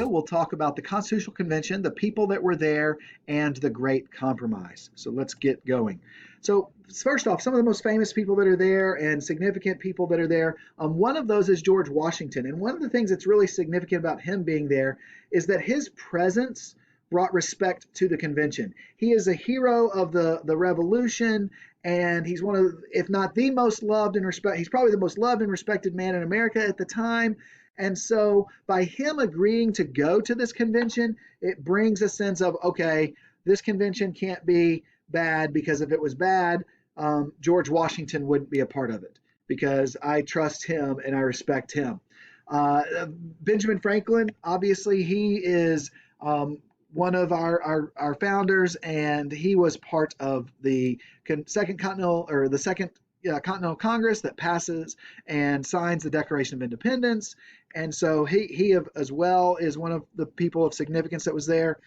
video, we'll talk about the Constitutional Convention, the people that were there, and the Great Compromise. So let's get going. So first off, some of the most famous people that are there and significant people that are there. One of those is George Washington. And one of the things that's really significant about him being there is that his presence brought respect to the convention. He is a hero of the revolution, and he's one of, if not the most loved and respect, he's probably the most loved and respected man in America at the time. And so by him agreeing to go to this convention, it brings a sense of, okay, this convention can't be bad, because if it was bad, George Washington wouldn't be a part of it, because I trust him and I respect him. Benjamin Franklin, obviously, he is one of our founders, and he was part of the Second Continental Congress that passes and signs the Declaration of Independence. And so he as well is one of the people of significance that was there.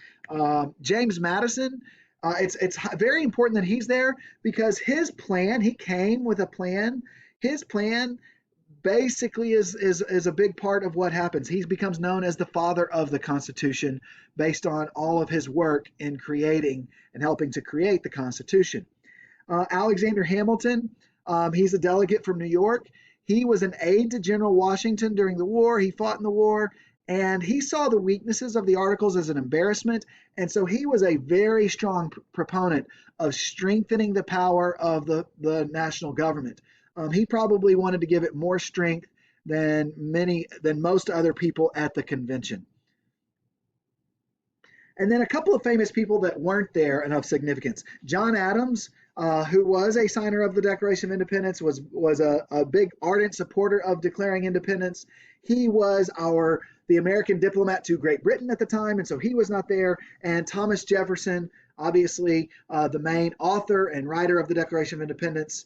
James Madison, it's very important that he's there, because his plan, he came with a plan. His plan basically is a big part of what happens. He becomes known as the father of the Constitution, based on all of his work in creating and helping to create the Constitution. Alexander Hamilton, he's a delegate from New York. He was an aide to General Washington during the war. He fought in the war, and he saw the weaknesses of the Articles as an embarrassment. And so he was a very strong proponent of strengthening the power of the national government. He probably wanted to give it more strength than most other people at the convention. And then a couple of famous people that weren't there and of significance. John Adams, who was a signer of the Declaration of Independence, was a big ardent supporter of declaring independence. He was the American diplomat to Great Britain at the time, and so he was not there. And Thomas Jefferson, obviously the main author and writer of the Declaration of Independence,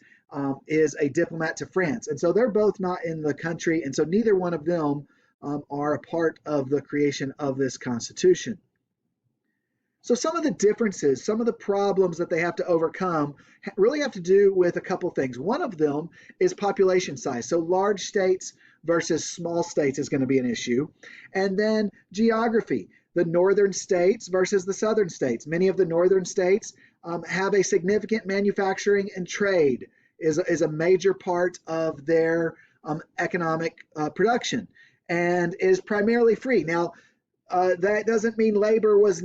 is a diplomat to France. And so they're both not in the country, and so neither one of them are a part of the creation of this Constitution. So some of the differences, some of the problems that they have to overcome really have to do with a couple things. One of them is population size. So large states versus small states is going to be an issue. And then geography, the northern states versus the southern states. Many of the northern states have a significant manufacturing, and trade is a major part of their economic production, and is primarily free. Now, that doesn't mean there was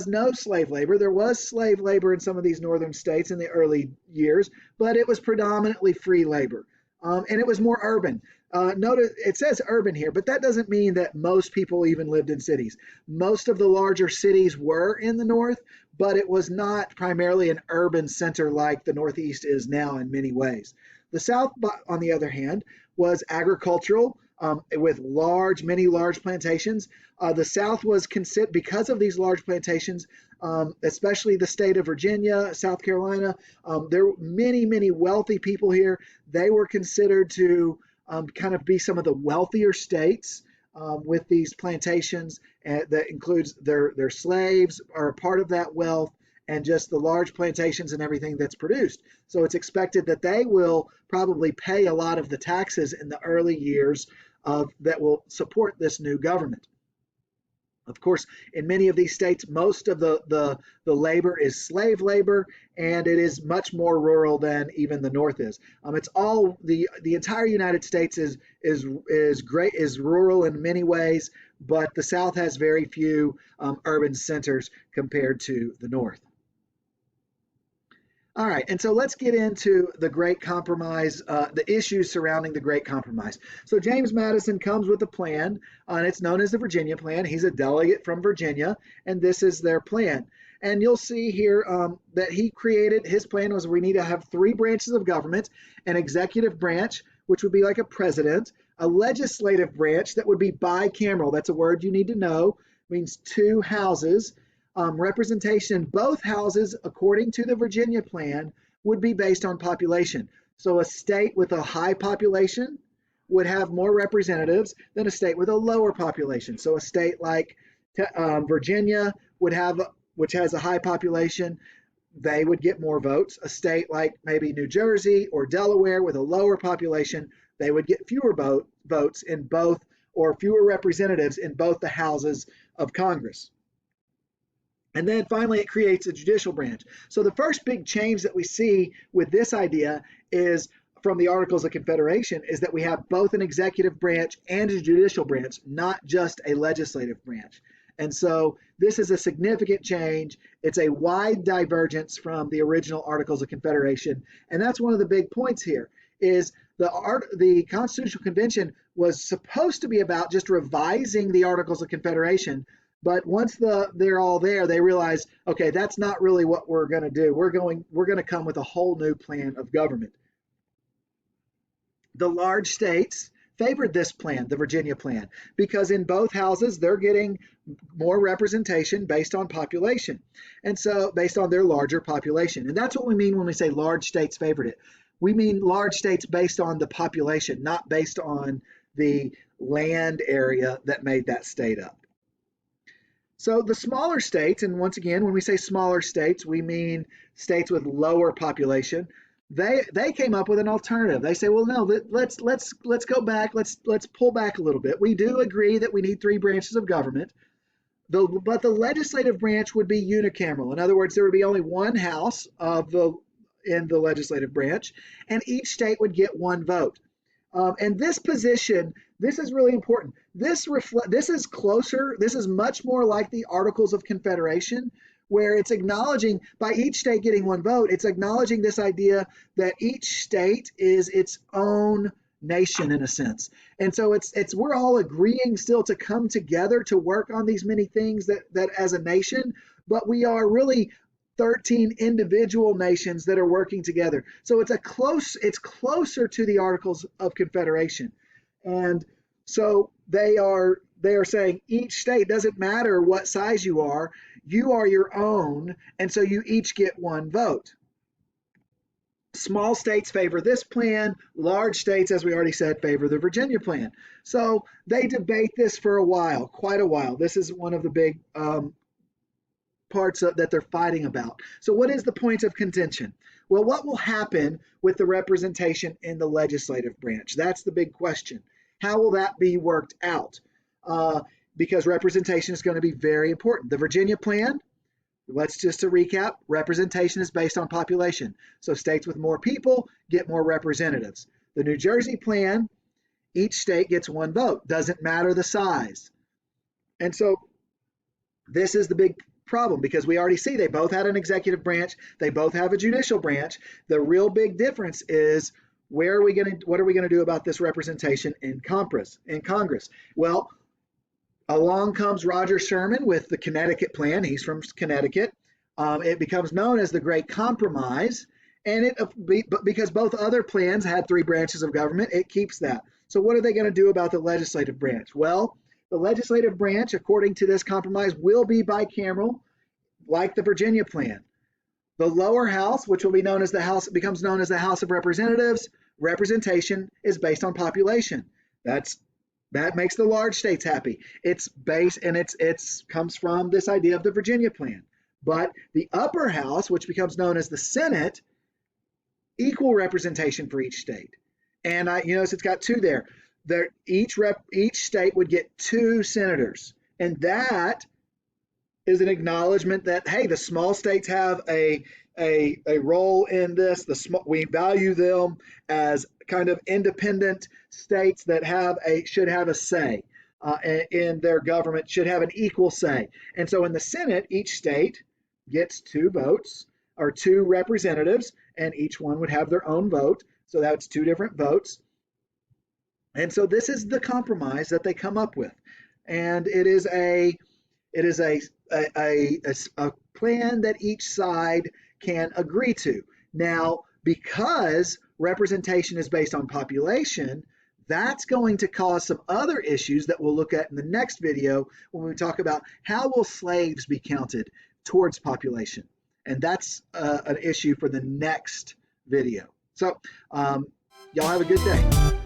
no slave labor. There was slave labor in some of these northern states in the early years, but it was predominantly free labor. And it was more urban. Notice it says urban here, but that doesn't mean that most people even lived in cities. Most of the larger cities were in the north, but it was not primarily an urban center like the Northeast is now in many ways. The South, on the other hand, was agricultural, with many large plantations. The South was considered, because of these large plantations, especially the state of Virginia, South Carolina, there were many wealthy people here. They were considered to kind of be some of the wealthier states with these plantations, and that includes their slaves are a part of that wealth, and just the large plantations and everything that's produced. So it's expected that they will probably pay a lot of the taxes in the early years that will support this new government. Of course, in many of these states, most of the labor is slave labor, and it is much more rural than even the North is. It's all the entire United States is rural in many ways, but the South has very few urban centers compared to the North. All right, and so let's get into the Great Compromise, the issues surrounding the Great Compromise. So James Madison comes with a plan, and it's known as the Virginia Plan. He's a delegate from Virginia, and this is their plan. And you'll see here that he created, his plan was we need to have three branches of government: an executive branch, which would be like a president, a legislative branch that would be bicameral. That's a word you need to know, means two houses. Representation in both houses, according to the Virginia plan, would be based on population. So a state with a high population would have more representatives than a state with a lower population. So a state like Virginia which has a high population, they would get more votes. A state like maybe New Jersey or Delaware with a lower population, they would get fewer votes in both or fewer representatives in both the houses of Congress. And then finally, it creates a judicial branch. So the first big change that we see with this idea is from the Articles of Confederation is that we have both an executive branch and a judicial branch, not just a legislative branch. And so this is a significant change. It's a wide divergence from the original Articles of Confederation. And that's one of the big points here is the Constitutional Convention was supposed to be about just revising the Articles of Confederation. But once they're all there, they realize, okay, that's not really what we're going to do. We're going to come with a whole new plan of government. The large states favored this plan, the Virginia plan, because in both houses they're getting more representation based on population, and so based on their larger population. And that's what we mean when we say large states favored it. We mean large states based on the population, not based on the land area that made that state up. So the smaller states, and once again, when we say smaller states, we mean states with lower population. They came up with an alternative. They say, well, no, let's go back. Let's pull back a little bit. We do agree that we need 3 branches of government, but the legislative branch would be unicameral. In other words, there would be only one house in the legislative branch, and each state would get 1 vote. And this position, this is really important. This is closer. This is much more like the Articles of Confederation, where it's acknowledging by each state getting 1 vote, it's acknowledging this idea that each state is its own nation in a sense. And so we're all agreeing still to come together to work on these many things that as a nation, but we are really 13 individual nations that are working together. So it's closer to the Articles of Confederation. And so they are saying each state, doesn't matter what size you are your own, and so you each get 1 vote. Small states favor this plan. Large states, as we already said, favor the Virginia plan. So they debate this for a while, quite a while. This is one of the big parts that they're fighting about. So what is the point of contention? Well, what will happen with the representation in the legislative branch? That's the big question. How will that be worked out? Because representation is going to be very important. The Virginia plan, let's just to recap, representation is based on population. So states with more people get more representatives. The New Jersey plan, each state gets 1 vote. Doesn't matter the size. And so this is the big problem because we already see they both had an executive branch. They both have a judicial branch. The real big difference is what are we going to do about this representation in Congress? Well, along comes Roger Sherman with the Connecticut plan. He's from Connecticut. It becomes known as the Great Compromise, and because both other plans had 3 branches of government, it keeps that. So what are they going to do about the legislative branch? Well, the legislative branch, according to this compromise, will be bicameral, like the Virginia plan. The lower house, which will be known as the House, becomes known as the House of Representatives. Representation is based on population. That makes the large states happy. It's based and it's comes from this idea of the Virginia plan. But the upper house, which becomes known as the Senate, equal representation for each state. And you notice it's got 2 there. Each state would get 2 senators, and that is an acknowledgement that hey, the small states have a role in this. We value them as kind of independent states that should have a say in their government, should have an equal say. And so in the Senate, each state gets 2 votes or 2 representatives, and each one would have their own vote. So that's 2 different votes. And so this is the compromise that they come up with, and it is a plan that each side can agree to. Now, because representation is based on population, that's going to cause some other issues that we'll look at in the next video when we talk about how will slaves be counted towards population, and that's an issue for the next video. So y'all have a good day.